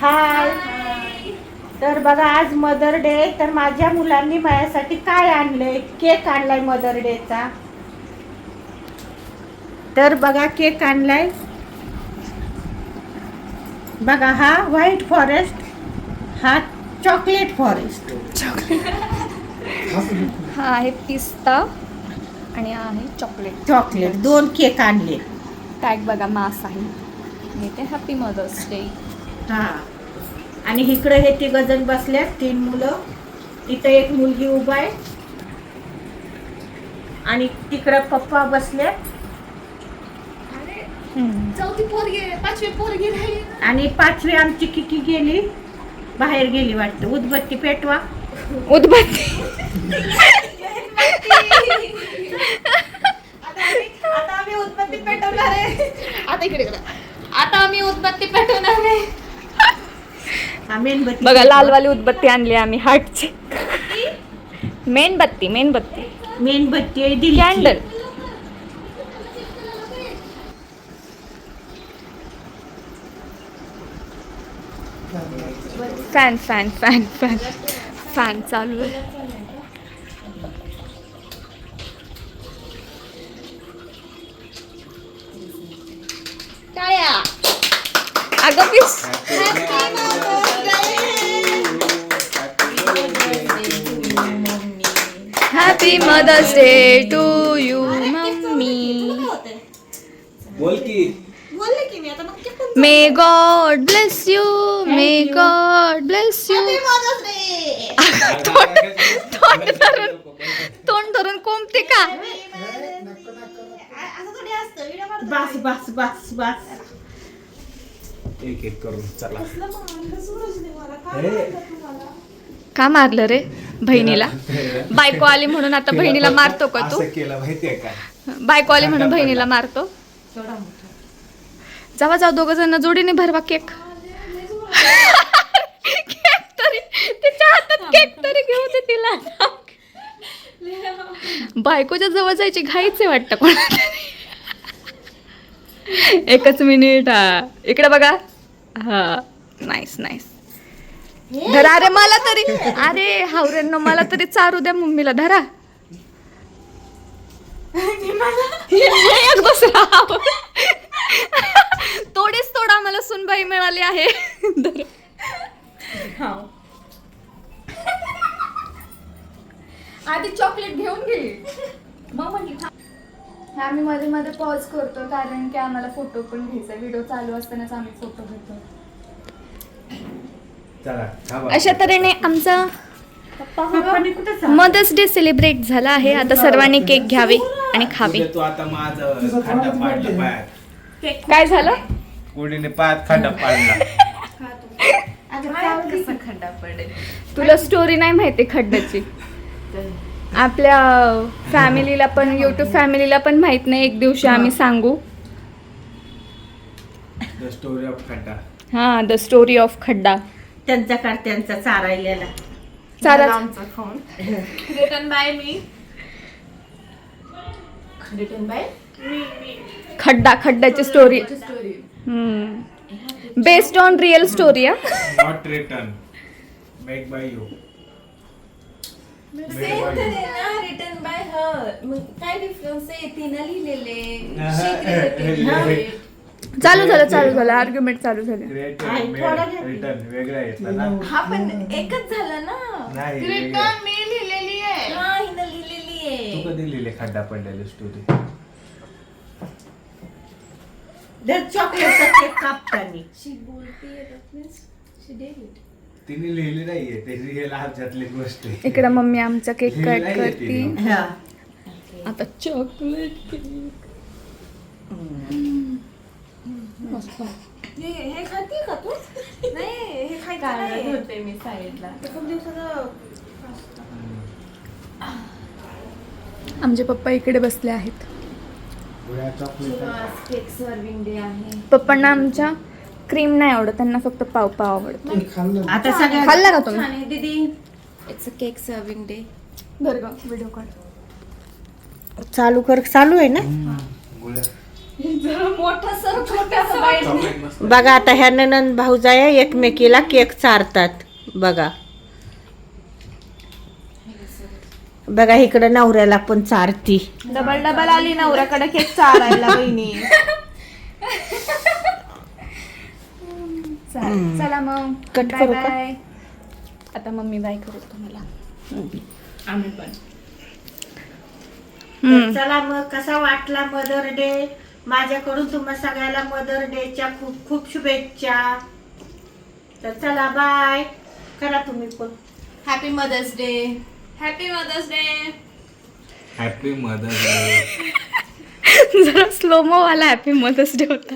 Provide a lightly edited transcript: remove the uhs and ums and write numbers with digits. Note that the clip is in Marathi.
हाय. तर बघा आज मदर डे. तर माझ्या मुलांनी माझ्यासाठी काय आणलंय, केक आणलाय मदर डेचा. तर बघा केक आणलाय बघा. हा व्हाईट फॉरेस्ट, हा चॉकलेट फॉरेस्ट. हा आहे पिस्ता आणि हा आहे चॉकलेट. चॉकलेट दोन केक आणले. टॅग बघा मास आहे. आणि ते हॅपी मदर्स डे. हा आणि इकडे हे तिघ जण बसल्यात, 3 मुलं. इथं एक मुलगी उभा आहे आणि तिकडे पप्पा बसले. चौथी पोरगी, 5वी पोरगी राहिली. आणि 5वी आमची किकी गेली, बाहेर गेली वाटतं. उदबत्ती पेटवा. उदबत्ती. आता आम्ही उदबत्ती पेटवणार आहे. आता आम्ही उदबत्ती पेटवणार आहे. मेणबत्ती बघा लालवाली उदबत्ती आणली आम्ही हार्टची. मेणबत्ती मेणबत्ती मेणबत्ती आहे दिली. Candle. Fan fan fan fan fan चालू आहे. टाळ्या. अगं पीस. Happy mother's day to you mummy. बोल की. बोलले की मी आता मग किती may God bless you. May God bless you. तोंड धरून कोंबते का. असं थोडी असतं. व्हिडिओ काढतो. बस बस बस बस. एक एक करून चला. का मारलं रे बहिणीला. बायको आली म्हणून आता बहिणीला मारतो का तू. असं केलं माहितीये का. बायको आली म्हणून बहिणीला मारतो. जावा जाऊ दोघ जण जोडीने भरवा केक. केक तरी तिच्या हातात केक तरी घेऊ दे तिला. बायकोच्या जवळ जायची घाईच आहे वाटतं कोणाला. एकच मिनिट. हा इकडे बघा. हा नाईस नाईस. धरा. अरे मला तरी, अरे हावरेंनो मला तरी चारू द्या मम्मीला. धरा. एक दुसरा थोडीच थोडा आम्हाला सुनबाई मिळाली आहे. आधी चॉकलेट घेऊन गेली, मग म्हटली आम्ही मध्ये मध्ये पॉज करतो कारण की आम्हाला फोटो पण घ्यायचा. व्हिडिओ चालू असतानाच आम्ही फोटो घेतो. चला अशा तऱ्हेने आमचा पप्पाने कुठं सांग. मदर्स डे सेलिब्रेट झाला आहे. आता सर्वांनी केक घ्यावे आणि खावे. तू आता माझं खड्डा पाडलं पायात. काय झालं. कोणीने पायात खड्डा पाडला. कसा खड्डा पडेल. तुला स्टोरी नाही माहिती खड्ड्याची. आपल्या फॅमिलीला पण, युट्यूब फॅमिलीला पण माहित नाही. एक दिवशी आम्ही सांगू. द स्टोरी ऑफ खड्डा. हा द स्टोरी ऑफ खड्डा. त्यांच्याकडे त्यांचा चारायलेला. चारा आमचा phone return by me. Return by खड्डा. खड्ड्याची story story. Based on real story. Not return. Make by you. Same तर आहे ना. Return by her. मग काय डिफरन्स आहे. तिनं लिहिलेले. चालू झालं आर्ग्युमेंट चालू झाले. रिटर्न वेगळा येतला ना. हा पण एकच झालं ना. नाही, रिटर्न मी लिहिलेली आहे. हा हिनं लिहिलेली तू आहे. कधी लिहिले खड्डा पडलेली स्टोरी. चॉकलेटचा केक कापतानी. शी बोलते शी did it. तिने लिहिली नाहीये. ते रिअल ह्याच्यातली गोष्ट आहे. इकडं मम्मी आमचा केक लिहिलं कट नाहीये करते. तिने. हा. आता चॉकलेट केक. हे खाते का तू. नाही हे खायचं होते मी साईडला. खूप दिवसाचं. आमचे पप्पा इकडे बसले आहेत. गोळ्या चॉकलेट. केक सर्विंग डे आहे. पप्पांना आमच्या क्रीम नाही आवडत. त्यांना फक्त पाव पाव आवडतं. आता सगळ्या खाल्ला का तुम्ही. छान आहे दीदी. It's a cake serving day. Video काढ. चालू आहे ना. गोळ्या. मोठा सर छोटासा बाईट. बघा आता ह्या ननंद भाऊजाया एकमेकीला केक चारतात बघा. बघा इकडं नवऱ्याला पण चारती. डबल आली नवऱ्याकडे केक चारायला बहिणी. चला मग कट बाय करू का? बाय. आता मम्मी बाय करू तुम्हाला. आम्ही पण. तर चला मग कसा वाटला मदर डे. माझ्याकडून तुम्हा सगळ्याला मदर डेच्या खूप खूप शुभेच्छा. तर चला बाय करा तुम्ही पण. Happy mother's day. Happy mother's day. Happy mother's day. जरा स्लोमो वाला हॅपी मदर्स डे होता.